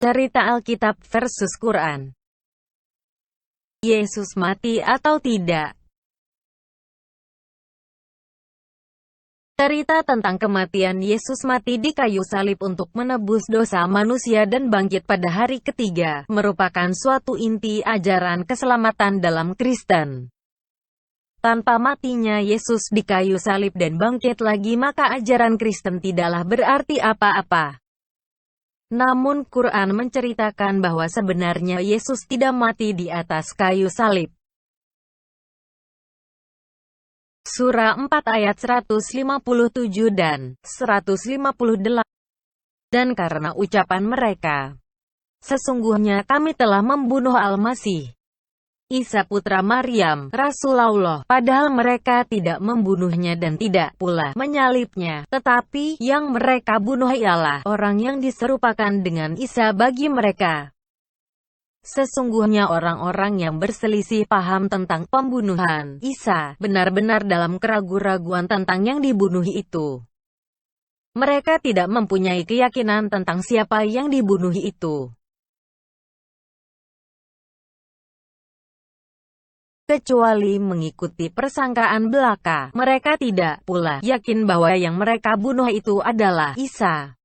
Cerita Alkitab versus Quran. Yesus mati atau tidak? Cerita tentang kematian Yesus mati di kayu salib untuk menebus dosa manusia dan bangkit pada hari ketiga, merupakan suatu inti ajaran keselamatan dalam Kristen. Tanpa matinya Yesus di kayu salib dan bangkit lagi, maka ajaran Kristen tidaklah berarti apa-apa. Namun Quran menceritakan bahwa sebenarnya Yesus tidak mati di atas kayu salib. Surah 4 ayat 157 dan 158. Dan karena ucapan mereka, sesungguhnya kami telah membunuh Al-Masih, Isa putra Maryam, Rasulullah, padahal mereka tidak membunuhnya dan tidak pula menyalibnya, tetapi yang mereka bunuh ialah orang yang diserupakan dengan Isa bagi mereka. Sesungguhnya orang-orang yang berselisih paham tentang pembunuhan Isa benar-benar dalam keraguan-raguan tentang yang dibunuh itu. Mereka tidak mempunyai keyakinan tentang siapa yang dibunuh itu, kecuali mengikuti persangkaan belaka. Mereka tidak pula yakin bahwa yang mereka bunuh itu adalah Isa.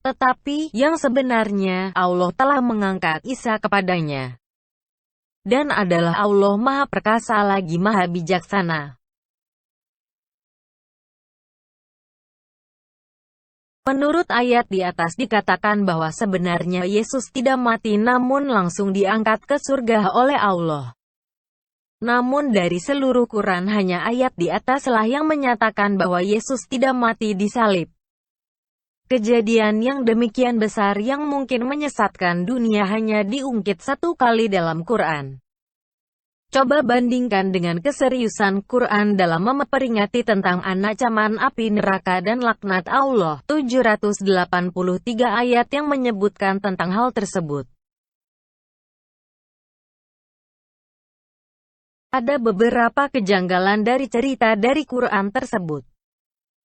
Tetapi, yang sebenarnya, Allah telah mengangkat Isa kepadanya. Dan adalah Allah Maha Perkasa lagi Maha Bijaksana. Menurut ayat di atas dikatakan bahwa sebenarnya Yesus tidak mati namun langsung diangkat ke surga oleh Allah. Namun dari seluruh Quran hanya ayat di ataslah yang menyatakan bahwa Yesus tidak mati di salib. Kejadian yang demikian besar yang mungkin menyesatkan dunia hanya diungkit satu kali dalam Quran. Coba bandingkan dengan keseriusan Quran dalam memperingati tentang ancaman api neraka dan laknat Allah. 783 ayat yang menyebutkan tentang hal tersebut. Ada beberapa kejanggalan dari cerita dari Quran tersebut.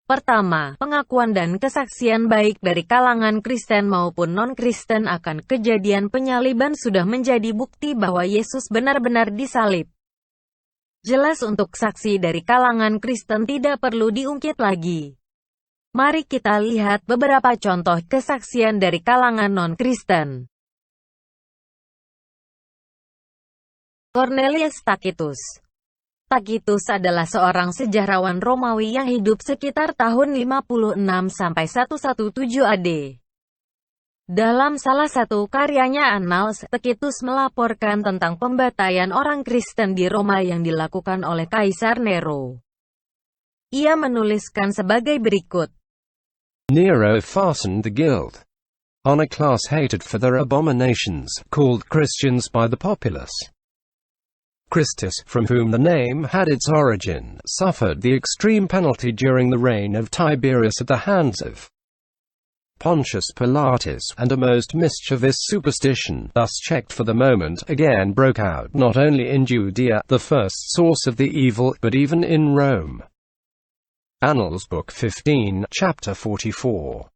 Pertama, pengakuan dan kesaksian baik dari kalangan Kristen maupun non-Kristen akan kejadian penyaliban sudah menjadi bukti bahwa Yesus benar-benar disalib. Jelas untuk saksi dari kalangan Kristen tidak perlu diungkit lagi. Mari kita lihat beberapa contoh kesaksian dari kalangan non-Kristen. Cornelius Tacitus. Tacitus adalah seorang sejarawan Romawi yang hidup sekitar tahun 56–117 AD. Dalam salah satu karyanya Annals, Tacitus melaporkan tentang pembantaian orang Kristen di Roma yang dilakukan oleh Kaisar Nero. Ia menuliskan sebagai berikut. Nero fastened the guilt on a class hated for their abominations, called Christians by the populace. Christus, from whom the name had its origin, suffered the extreme penalty during the reign of Tiberius at the hands of Pontius Pilatus, and a most mischievous superstition, thus checked for the moment, again broke out, not only in Judea, the first source of the evil, but even in Rome. Annals Book 15, Chapter 44.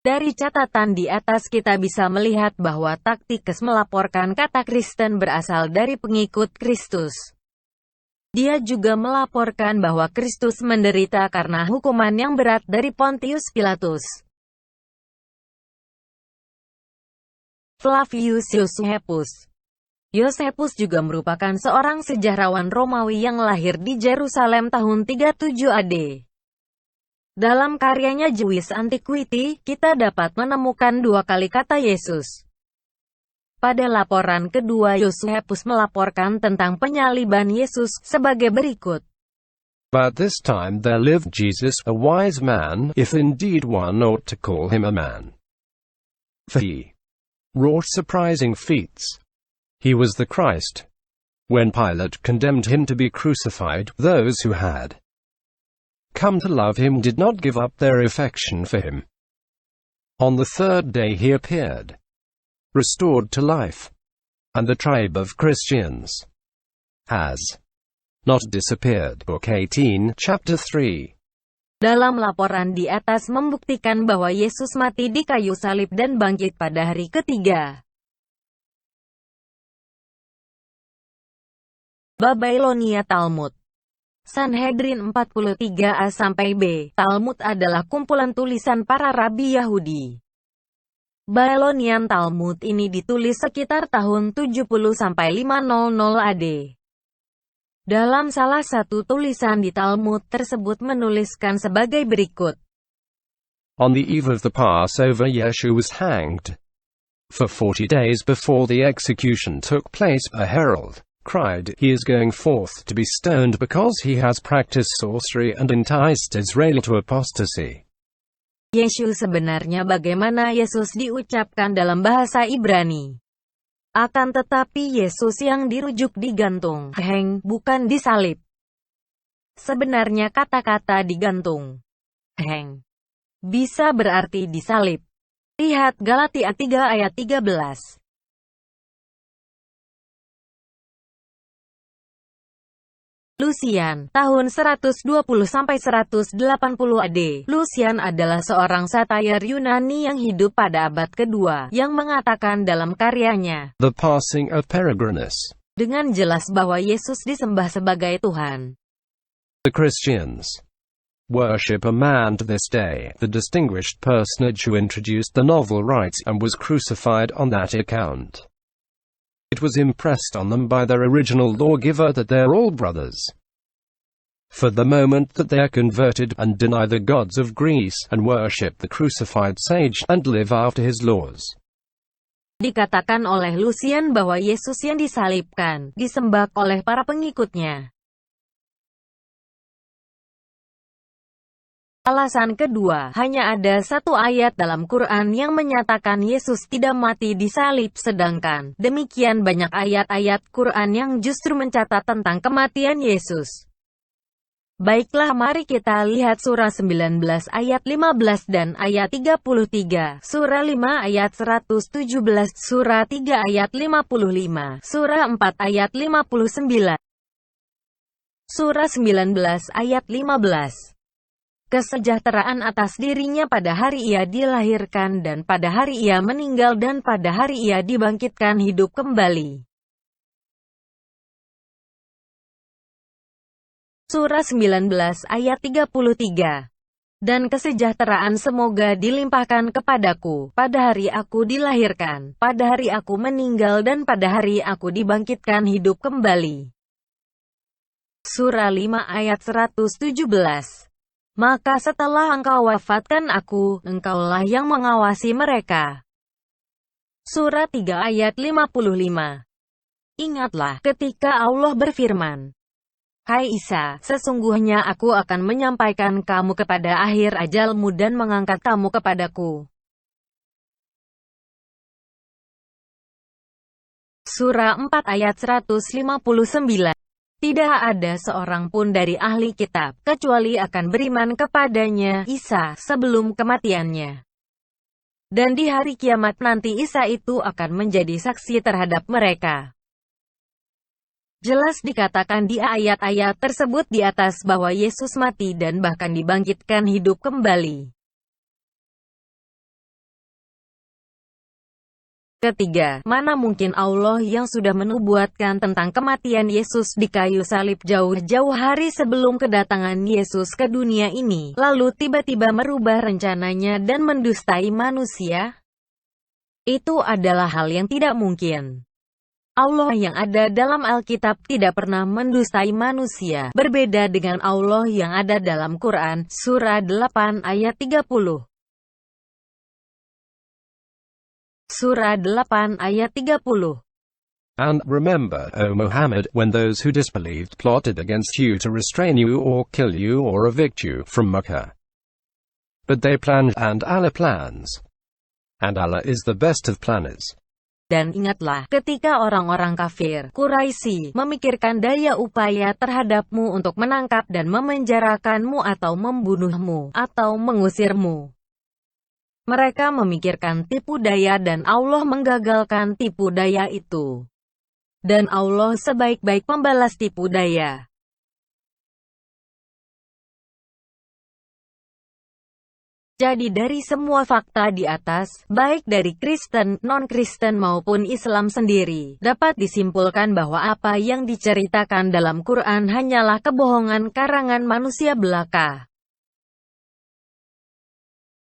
Dari catatan di atas kita bisa melihat bahwa Tacitus melaporkan kata Kristen berasal dari pengikut Kristus. Dia juga melaporkan bahwa Kristus menderita karena hukuman yang berat dari Pontius Pilatus. Flavius Josephus. Josephus juga merupakan seorang sejarawan Romawi yang lahir di Yerusalem tahun 37 AD. Dalam karyanya Jewish Antiquity, kita dapat menemukan dua kali kata Yesus. Pada laporan kedua, Josephus melaporkan tentang penyaliban Yesus sebagai berikut. But this time there lived Jesus, a wise man, if indeed one ought to call him a man. For he wrought surprising feats. He was the Christ. When Pilate condemned him to be crucified, those who had come to love him did not give up their affection for him. On the third day he appeared, restored to life, and the tribe of Christians has not disappeared. Book 18, Chapter 3. dalam laporan di atas membuktikan bahwa Yesus mati di kayu salib dan bangkit pada hari ketiga. Babylonia Talmud Sanhedrin 43a-B. Talmud adalah kumpulan tulisan para rabi Yahudi. Babylonian Talmud ini ditulis sekitar tahun 70–500 AD. Dalam salah satu tulisan di Talmud tersebut menuliskan sebagai berikut. On the eve of the Passover, Yeshua was hanged. For 40 days before the execution took place, a herald cried, "He is going forth to be stoned because he has practiced sorcery and enticed Israel to apostasy." Yeshu sebenarnya bagaimana Yesus diucapkan dalam bahasa Ibrani. Akan tetapi Yesus yang dirujuk digantung, hang, bukan disalib. Sebenarnya kata-kata digantung, hang, bisa berarti disalib. Lihat Galatia 3 ayat 13. Lucian, tahun 120–180 AD. Lucian adalah seorang satair Yunani yang hidup pada abad kedua, yang mengatakan dalam karyanya, The Passing of Peregrinus, dengan jelas bahwa Yesus disembah sebagai Tuhan. the Christians worship a man to this day, the distinguished personage who introduced the novel rites and was crucified on that account. It was impressed on them by their original lawgiver that they're all brothers. For the moment that they are converted and deny the gods of Greece and worship the crucified sage and live after his laws. Dikatakan oleh Lucian bahwa Yesus yang disalibkan, disembah oleh para pengikutnya. Alasan kedua, hanya ada satu ayat dalam Quran yang menyatakan Yesus tidak mati disalib, sedangkan demikian banyak ayat-ayat Quran yang justru mencatat tentang kematian Yesus. Baiklah, mari kita lihat surah 19 ayat 15 dan ayat 33, surah 5 ayat 117, surah 3 ayat 55, surah 4 ayat 59, surah 19 ayat 15. Kesejahteraan atas dirinya pada hari ia dilahirkan dan pada hari ia meninggal dan pada hari ia dibangkitkan hidup kembali. Surah 19 ayat 33. Dan kesejahteraan semoga dilimpahkan kepadaku, pada hari aku dilahirkan, pada hari aku meninggal dan pada hari aku dibangkitkan hidup kembali. Surah 5 ayat 117. Maka setelah engkau wafatkan aku, engkaulah yang mengawasi mereka. Surah 3 ayat 55. Ingatlah ketika Allah berfirman, Hai Isa, sesungguhnya aku akan menyampaikan kamu kepada akhir ajalmu dan mengangkat kamu kepadaku. Surah 4 ayat 159. Tidak ada seorang pun dari ahli kitab, kecuali akan beriman kepadanya, Isa, sebelum kematiannya. Dan di hari kiamat nanti Isa itu akan menjadi saksi terhadap mereka. Jelas dikatakan di ayat-ayat tersebut di atas bahwa Yesus mati dan bahkan dibangkitkan hidup kembali. Ketiga, mana mungkin Allah yang sudah menubuatkan tentang kematian Yesus di kayu salib jauh-jauh hari sebelum kedatangan Yesus ke dunia ini, lalu tiba-tiba merubah rencananya dan mendustai manusia? Itu adalah hal yang tidak mungkin. Allah yang ada dalam Alkitab tidak pernah mendustai manusia, berbeda dengan Allah yang ada dalam Quran, surah 8 ayat 30. Surah 8 ayat 30. And remember, O Muhammad, when those who disbelieved plotted against you to restrain you or kill you or evict you from Mecca. But they planned, and Allah plans. And Allah is the best of planners. Dan ingatlah, ketika orang-orang kafir, Quraisy, memikirkan daya upaya terhadapmu untuk menangkap dan memenjarakanmu atau membunuhmu, atau mengusirmu. Mereka memikirkan tipu daya dan Allah menggagalkan tipu daya itu. Dan Allah sebaik-baik pembalas tipu daya. Jadi dari semua fakta di atas, baik dari Kristen, non-Kristen maupun Islam sendiri, dapat disimpulkan bahwa apa yang diceritakan dalam Quran hanyalah kebohongan karangan manusia belaka.